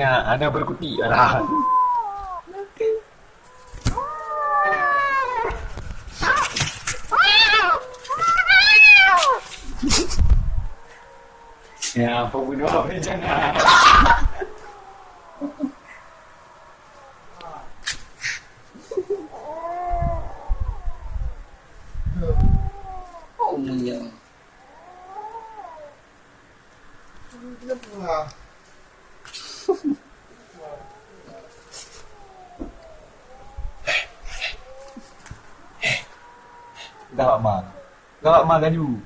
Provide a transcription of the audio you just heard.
Ana berkutik lah. Ya, pembunuh berencana. Oh ya. Gawak ma. Gawak ma gayu.